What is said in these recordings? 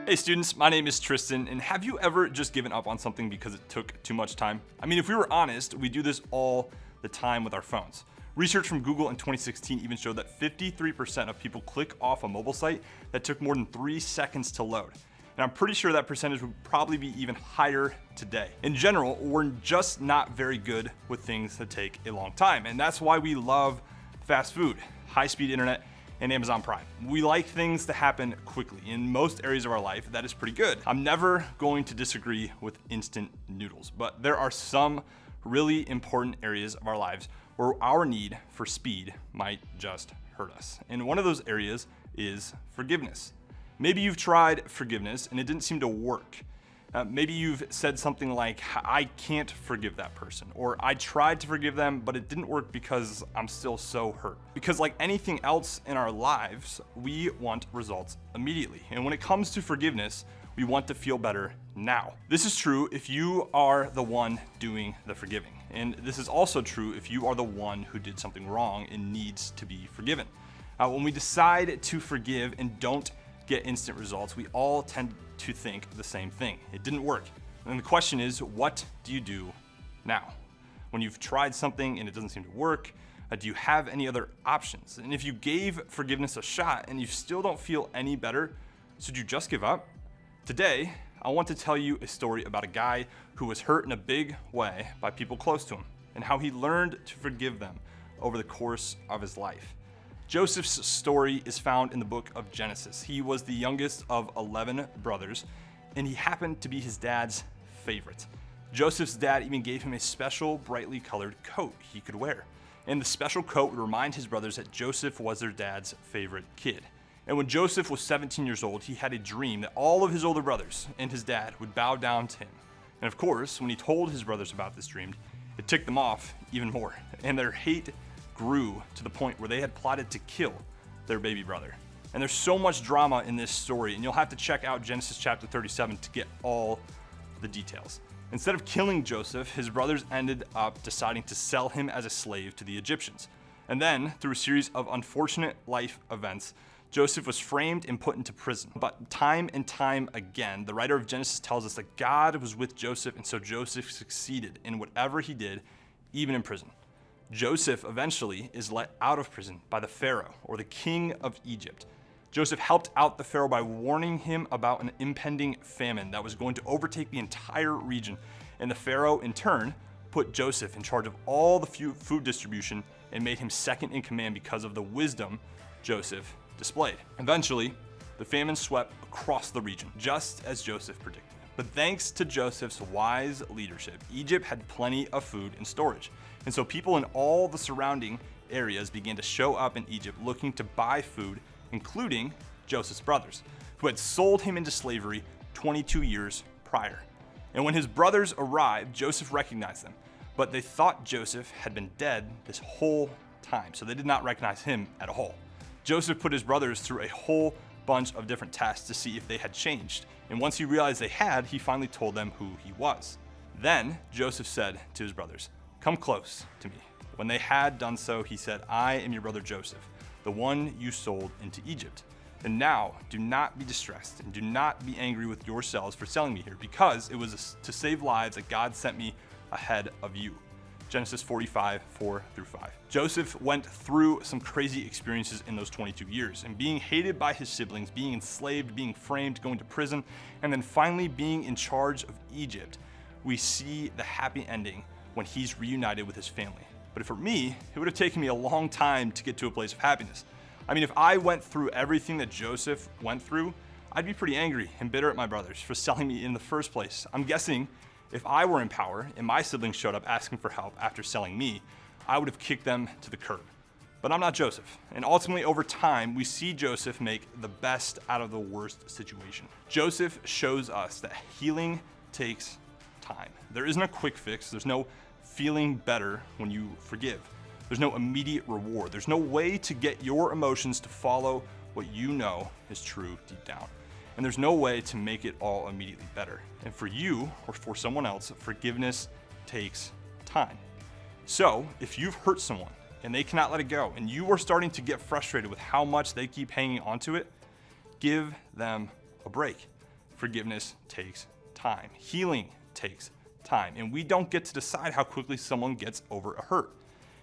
Hey students, my name is Tristan, and have you ever just given up on something because it took too much time? I mean, if we were honest, we do this all the time with our phones. Research from Google in 2016 even showed that 53% of people click off a mobile site that took more than 3 seconds to load. And I'm pretty sure that percentage would probably be even higher today. In general, we're just not very good with things that take a long time, and that's why we love fast food, high-speed internet, and Amazon Prime. We like things to happen quickly. In most areas of our life, that is pretty good. I'm never going to disagree with instant noodles, but there are some really important areas of our lives where our need for speed might just hurt us. And one of those areas is forgiveness. Maybe you've tried forgiveness and it didn't seem to work. Maybe you've said something like, I can't forgive that person, or I tried to forgive them, but it didn't work because I'm still so hurt. Because like anything else in our lives, we want results immediately. And when it comes to forgiveness, we want to feel better now. This is true if you are the one doing the forgiving. And this is also true if you are the one who did something wrong and needs to be forgiven. When we decide to forgive and don't get instant results, we all tend to think the same thing. It didn't work. And the question is, what do you do now? When you've tried something and it doesn't seem to work, do you have any other options? And if you gave forgiveness a shot and you still don't feel any better, should you just give up? Today, I want to tell you a story about a guy who was hurt in a big way by people close to him and how he learned to forgive them over the course of his life. Joseph's story is found in the book of Genesis. He was the youngest of 11 brothers, and he happened to be his dad's favorite. Joseph's dad even gave him a special brightly colored coat he could wear. And the special coat would remind his brothers that Joseph was their dad's favorite kid. And when Joseph was 17 years old, he had a dream that all of his older brothers and his dad would bow down to him. And of course, when he told his brothers about this dream, it ticked them off even more. And their hate grew to the point where they had plotted to kill their baby brother. And there's so much drama in this story, and you'll have to check out Genesis chapter 37 to get all the details. Instead of killing Joseph, his brothers ended up deciding to sell him as a slave to the Egyptians. And then, through a series of unfortunate life events, Joseph was framed and put into prison. But time and time again, the writer of Genesis tells us that God was with Joseph, and so Joseph succeeded in whatever he did, even in prison. Joseph eventually is let out of prison by the Pharaoh, or the king of Egypt. Joseph helped out the Pharaoh by warning him about an impending famine that was going to overtake the entire region. And the Pharaoh, in turn, put Joseph in charge of all the food distribution and made him second in command because of the wisdom Joseph displayed. Eventually, the famine swept across the region, just as Joseph predicted. But thanks to Joseph's wise leadership, Egypt had plenty of food and storage. And so people in all the surrounding areas began to show up in Egypt looking to buy food, including Joseph's brothers, who had sold him into slavery 22 years prior. And when his brothers arrived, Joseph recognized them, but they thought Joseph had been dead this whole time, so they did not recognize him at all. Joseph put his brothers through a whole bunch of different tests to see if they had changed. And once he realized they had, he finally told them who he was. Then Joseph said to his brothers, "Come close to me." When they had done so, he said, "I am your brother Joseph, the one you sold into Egypt. And now do not be distressed and do not be angry with yourselves for selling me here, because it was to save lives that God sent me ahead of you." Genesis 45, 4-5. Joseph went through some crazy experiences in those 22 years, and being hated by his siblings, being enslaved, being framed, going to prison, and then finally being in charge of Egypt, we see the happy ending when he's reunited with his family. But for me, it would have taken me a long time to get to a place of happiness. I mean, if I went through everything that Joseph went through, I'd be pretty angry and bitter at my brothers for selling me in the first place. I'm guessing if I were in power and my siblings showed up asking for help after selling me, I would have kicked them to the curb. But I'm not Joseph. And ultimately, over time, we see Joseph make the best out of the worst situation. Joseph shows us that healing takes time. There isn't a quick fix. There's no feeling better when you forgive. There's no immediate reward. There's no way to get your emotions to follow what you know is true deep down. And there's no way to make it all immediately better. And for you or for someone else, forgiveness takes time. So if you've hurt someone and they cannot let it go, and you are starting to get frustrated with how much they keep hanging onto it, give them a break. Forgiveness takes time. Healing takes time. And we don't get to decide how quickly someone gets over a hurt.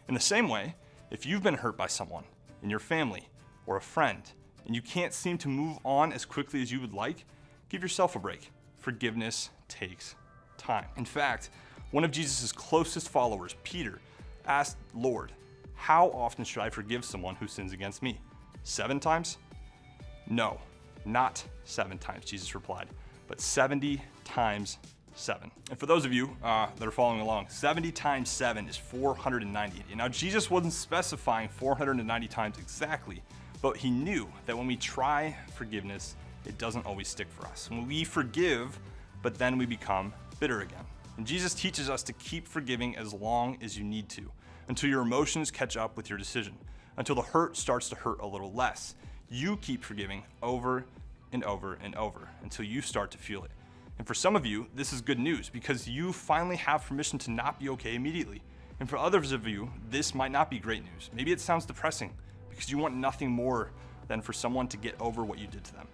In the same way, if you've been hurt by someone in your family or a friend, and you can't seem to move on as quickly as you would like, give yourself a break. Forgiveness takes time. In fact, one of Jesus' closest followers, Peter, asked, "Lord, how often should I forgive someone who sins against me? 7 times? No, not 7 times, Jesus replied, but 70 times 7. And for those of you that are following along, 70 times 7 is 490. Now, Jesus wasn't specifying 490 times exactly, but he knew that when we try forgiveness, it doesn't always stick for us. When we forgive, but then we become bitter again. And Jesus teaches us to keep forgiving as long as you need to, until your emotions catch up with your decision, until the hurt starts to hurt a little less. You keep forgiving over and over and over until you start to feel it. And for some of you, this is good news because you finally have permission to not be okay immediately. And for others of you, this might not be great news. Maybe it sounds depressing because you want nothing more than for someone to get over what you did to them.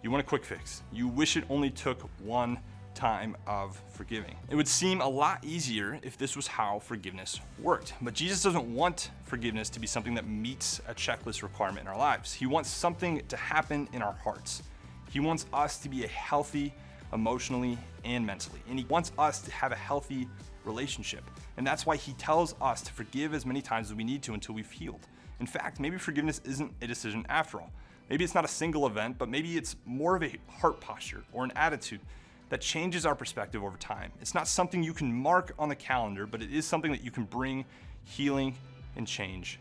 You want a quick fix. You wish it only took one time of forgiving. It would seem a lot easier if this was how forgiveness worked. But Jesus doesn't want forgiveness to be something that meets a checklist requirement in our lives. He wants something to happen in our hearts. He wants us to be healthy emotionally and mentally. And he wants us to have a healthy relationship. And that's why he tells us to forgive as many times as we need to until we've healed. In fact, maybe forgiveness isn't a decision after all. Maybe it's not a single event, but maybe it's more of a heart posture or an attitude that changes our perspective over time. It's not something you can mark on the calendar, but it is something that you can bring healing and change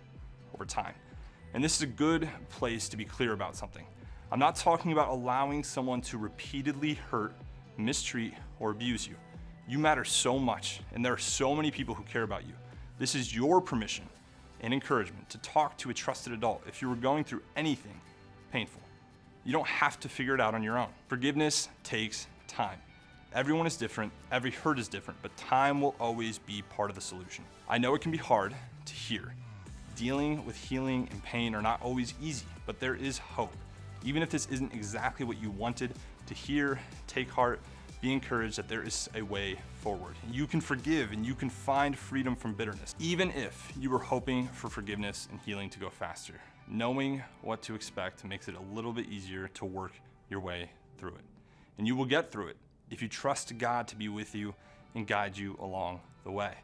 over time. And this is a good place to be clear about something. I'm not talking about allowing someone to repeatedly hurt, mistreat, or abuse you. You matter so much, and there are so many people who care about you. This is your permission and encouragement to talk to a trusted adult if you were going through anything painful. You don't have to figure it out on your own. Forgiveness takes time. Everyone is different, every hurt is different, but time will always be part of the solution. I know it can be hard to hear. Dealing with healing and pain are not always easy, but there is hope. Even if this isn't exactly what you wanted to hear, take heart, be encouraged that there is a way forward. You can forgive and you can find freedom from bitterness, even if you were hoping for forgiveness and healing to go faster. Knowing what to expect makes it a little bit easier to work your way through it. And you will get through it if you trust God to be with you and guide you along the way.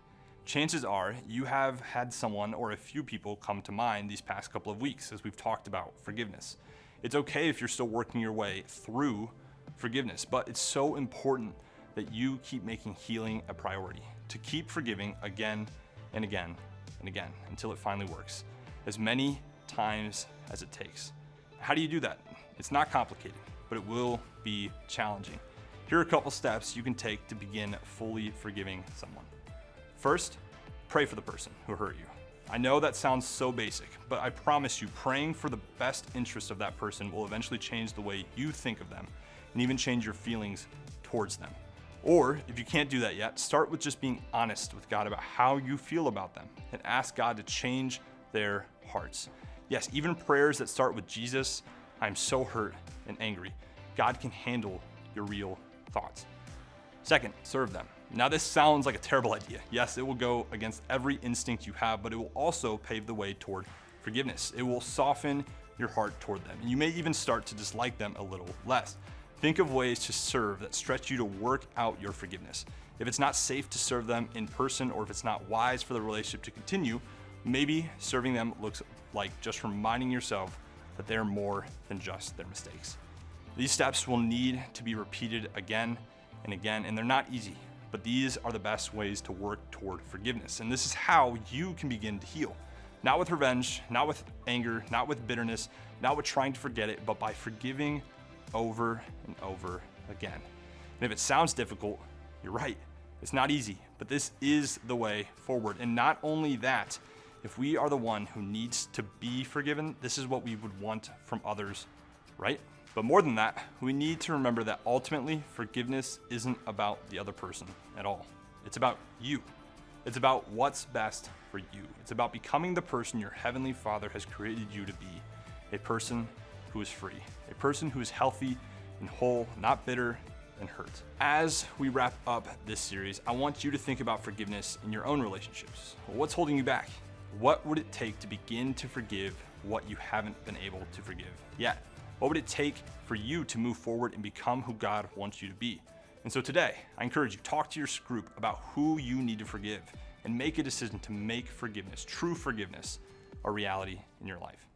Chances are you have had someone or a few people come to mind these past couple of weeks as we've talked about forgiveness. It's okay if you're still working your way through forgiveness, but it's so important that you keep making healing a priority, to keep forgiving again and again and again until it finally works, as many times as it takes. How do you do that? It's not complicated, but it will be challenging. Here are a couple steps you can take to begin fully forgiving someone. First, pray for the person who hurt you. I know that sounds so basic, but I promise you, praying for the best interest of that person will eventually change the way you think of them and even change your feelings towards them. Or if you can't do that yet, start with just being honest with God about how you feel about them and ask God to change their hearts. Yes, even prayers that start with Jesus, I'm so hurt and angry. God can handle your real thoughts. Second, serve them. Now this sounds like a terrible idea. Yes, it will go against every instinct you have, but it will also pave the way toward forgiveness. It will soften your heart toward them, and you may even start to dislike them a little less. Think of ways to serve that stretch you to work out your forgiveness. If it's not safe to serve them in person, or if it's not wise for the relationship to continue, maybe serving them looks like just reminding yourself that they're more than just their mistakes. These steps will need to be repeated again and again, and they're not easy, but these are the best ways to work toward forgiveness. And this is how you can begin to heal. Not with revenge, not with anger, not with bitterness, not with trying to forget it, but by forgiving over and over again. And if it sounds difficult, you're right. It's not easy, but this is the way forward. And not only that, if we are the one who needs to be forgiven, this is what we would want from others, right? But more than that, we need to remember that ultimately forgiveness isn't about the other person at all. It's about you. It's about what's best for you. It's about becoming the person your Heavenly Father has created you to be, a person who is free, a person who is healthy and whole, not bitter and hurt. As we wrap up this series, I want you to think about forgiveness in your own relationships. What's holding you back? What would it take to begin to forgive what you haven't been able to forgive yet? What would it take for you to move forward and become who God wants you to be? And so today, I encourage you, talk to your group about who you need to forgive and make a decision to make forgiveness, true forgiveness, a reality in your life.